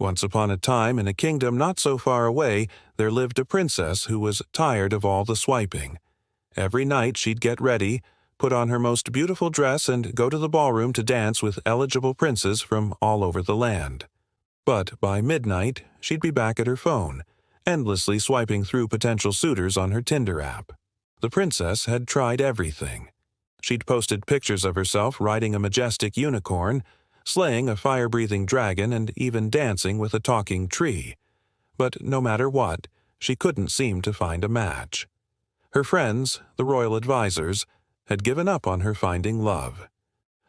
Once upon a time, in a kingdom not so far away, there lived a princess who was tired of all the swiping. Every night she'd get ready, put on her most beautiful dress, and go to the ballroom to dance with eligible princes from all over the land. But by midnight, she'd be back at her phone, endlessly swiping through potential suitors on her Tinder app. The princess had tried everything. She'd posted pictures of herself riding a majestic unicorn, slaying a fire-breathing dragon, and even dancing with a talking tree. But no matter what, she couldn't seem to find a match. Her friends, the royal advisors, had given up on her finding love.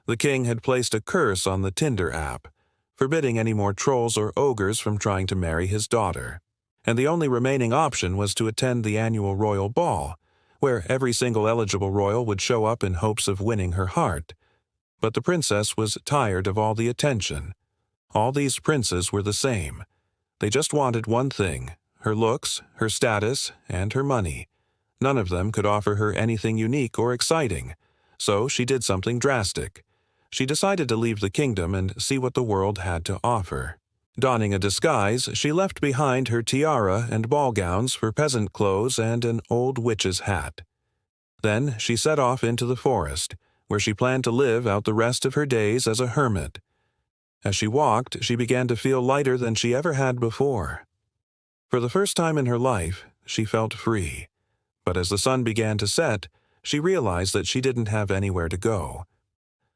The king had placed a curse on the Tinder app, forbidding any more trolls or ogres from trying to marry his daughter. And the only remaining option was to attend the annual royal ball, where every single eligible royal would show up in hopes of winning her heart. But the princess was tired of all the attention. All these princes were the same. They just wanted one thing: her looks, her status, and her money. None of them could offer her anything unique or exciting, so she did something drastic. She decided to leave the kingdom and see what the world had to offer. Donning a disguise, she left behind her tiara and ball gowns for peasant clothes and an old witch's hat. Then she set off into the forest, where she planned to live out the rest of her days as a hermit. As she walked, she began to feel lighter than she ever had before. For the first time in her life, she felt free. But as the sun began to set, she realized that she didn't have anywhere to go.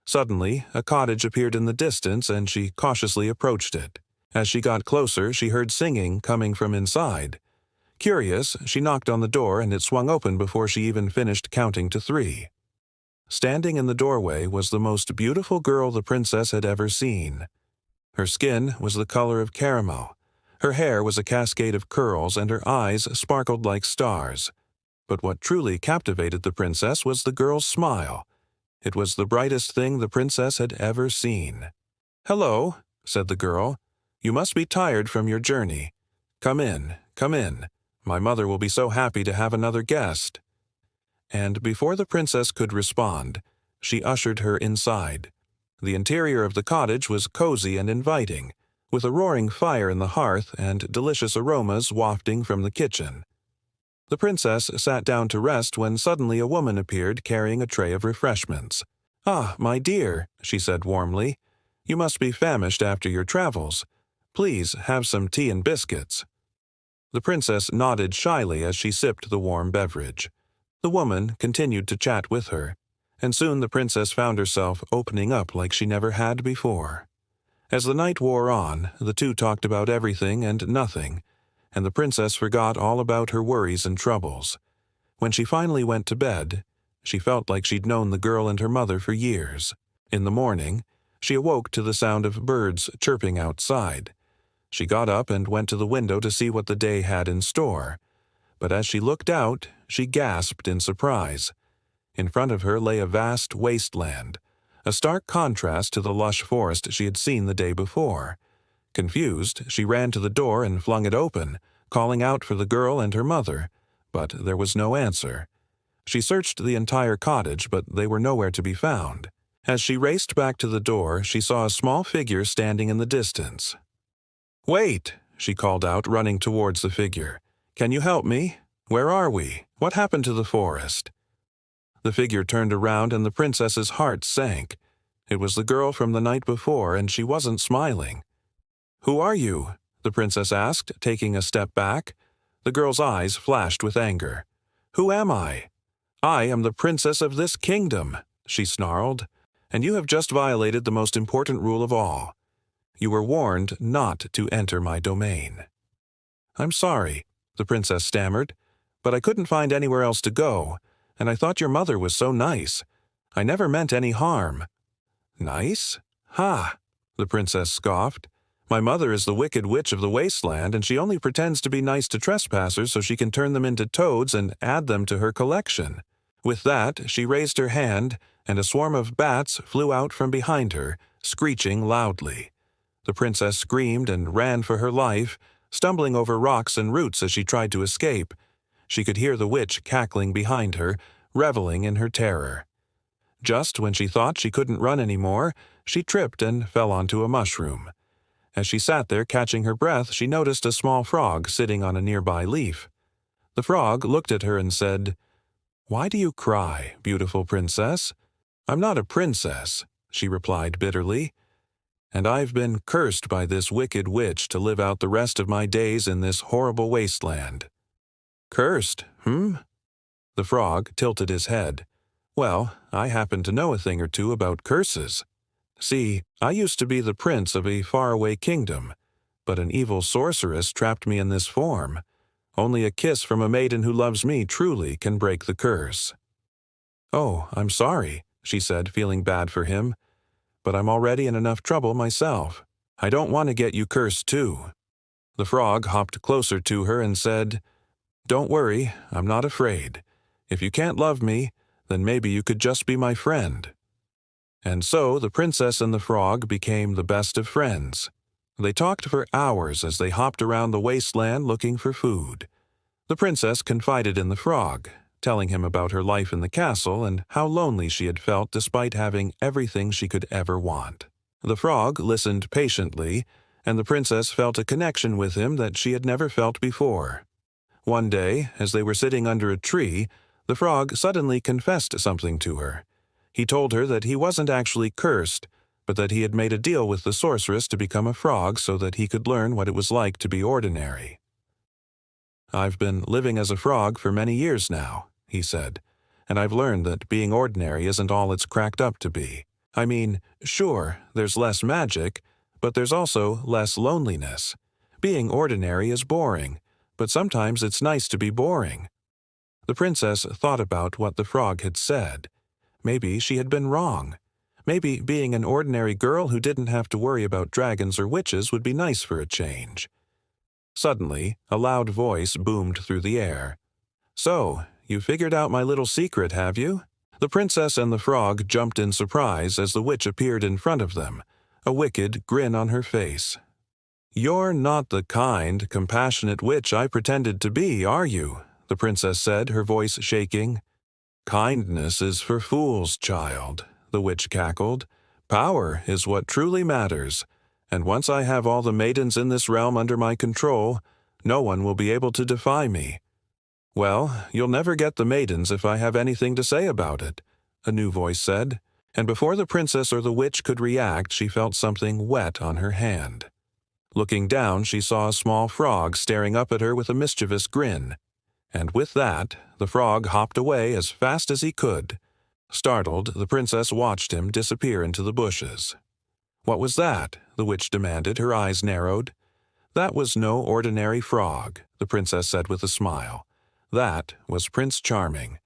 Suddenly, a cottage appeared in the distance, and she cautiously approached it. As she got closer, she heard singing coming from inside. Curious, she knocked on the door, and it swung open before she even finished counting to 3. Standing in the doorway was the most beautiful girl the princess had ever seen. Her skin was the color of caramel. Her hair was a cascade of curls, and her eyes sparkled like stars. But what truly captivated the princess was the girl's smile. It was the brightest thing the princess had ever seen. "Hello," said the girl. "You must be tired from your journey. Come in, come in. My mother will be so happy to have another guest." And before the princess could respond, she ushered her inside. The interior of the cottage was cozy and inviting, with a roaring fire in the hearth and delicious aromas wafting from the kitchen. The princess sat down to rest when suddenly a woman appeared carrying a tray of refreshments. "Ah, my dear," she said warmly, "you must be famished after your travels. Please have some tea and biscuits." The princess nodded shyly as she sipped the warm beverage. The woman continued to chat with her, and soon the princess found herself opening up like she never had before. As the night wore on, the two talked about everything and nothing, and the princess forgot all about her worries and troubles. When she finally went to bed, she felt like she'd known the girl and her mother for years. In the morning, she awoke to the sound of birds chirping outside. She got up and went to the window to see what the day had in store. But as she looked out, she gasped in surprise. In front of her lay a vast wasteland, a stark contrast to the lush forest she had seen the day before. Confused, she ran to the door and flung it open, calling out for the girl and her mother, but there was no answer. She searched the entire cottage, but they were nowhere to be found. As she raced back to the door, she saw a small figure standing in the distance. "Wait!" she called out, running towards the figure. "Can you help me? Where are we? What happened to the forest?" The figure turned around and the princess's heart sank. It was the girl from the night before, and she wasn't smiling. "Who are you?" the princess asked, taking a step back. The girl's eyes flashed with anger. "Who am I?" "I am the princess of this kingdom," she snarled, "and you have just violated the most important rule of all. You were warned not to enter my domain." "I'm sorry," the princess stammered, "but I couldn't find anywhere else to go, and I thought your mother was so nice. I never meant any harm." "Nice? Ha!" the princess scoffed. "My mother is the wicked witch of the wasteland, and she only pretends to be nice to trespassers so she can turn them into toads and add them to her collection." With that, she raised her hand, and a swarm of bats flew out from behind her, screeching loudly. The princess screamed and ran for her life, stumbling over rocks and roots as she tried to escape. She could hear the witch cackling behind her, reveling in her terror. Just when she thought she couldn't run anymore, she tripped and fell onto a mushroom. As she sat there catching her breath, she noticed a small frog sitting on a nearby leaf. The frog looked at her and said, "Why do you cry, beautiful princess?" "I'm not a princess," she replied bitterly, "and I've been cursed by this wicked witch to live out the rest of my days in this horrible wasteland." "Cursed, The frog tilted his head. "Well, I happen to know a thing or two about curses. See, I used to be the prince of a faraway kingdom, but an evil sorceress trapped me in this form. Only a kiss from a maiden who loves me truly can break the curse." "Oh, I'm sorry," she said, feeling bad for him, "but I'm already in enough trouble myself. I don't want to get you cursed too." The frog hopped closer to her and said, "Don't worry, I'm not afraid. If you can't love me, then maybe you could just be my friend." And so the princess and the frog became the best of friends. They talked for hours as they hopped around the wasteland looking for food. The princess confided in the frog, telling him about her life in the castle and how lonely she had felt despite having everything she could ever want. The frog listened patiently, and the princess felt a connection with him that she had never felt before. One day, as they were sitting under a tree, the frog suddenly confessed something to her. He told her that he wasn't actually cursed, but that he had made a deal with the sorceress to become a frog so that he could learn what it was like to be ordinary. "I've been living as a frog for many years now," he said, "and I've learned that being ordinary isn't all it's cracked up to be. I mean, sure, there's less magic, but there's also less loneliness. Being ordinary is boring, but sometimes it's nice to be boring." The princess thought about what the frog had said. Maybe she had been wrong. Maybe being an ordinary girl who didn't have to worry about dragons or witches would be nice for a change. Suddenly, a loud voice boomed through the air. "So, you figured out my little secret, have you?" The princess and the frog jumped in surprise as the witch appeared in front of them, a wicked grin on her face. "You're not the kind, compassionate witch I pretended to be, are you?" the princess said, her voice shaking. "Kindness is for fools, child," the witch cackled. "Power is what truly matters, and once I have all the maidens in this realm under my control, no one will be able to defy me." "Well, you'll never get the maidens if I have anything to say about it," a new voice said, and before the princess or the witch could react, she felt something wet on her hand. Looking down, she saw a small frog staring up at her with a mischievous grin. And with that, the frog hopped away as fast as he could. Startled, the princess watched him disappear into the bushes. "What was that?" the witch demanded, her eyes narrowed. "That was no ordinary frog," the princess said with a smile. "That was Prince Charming.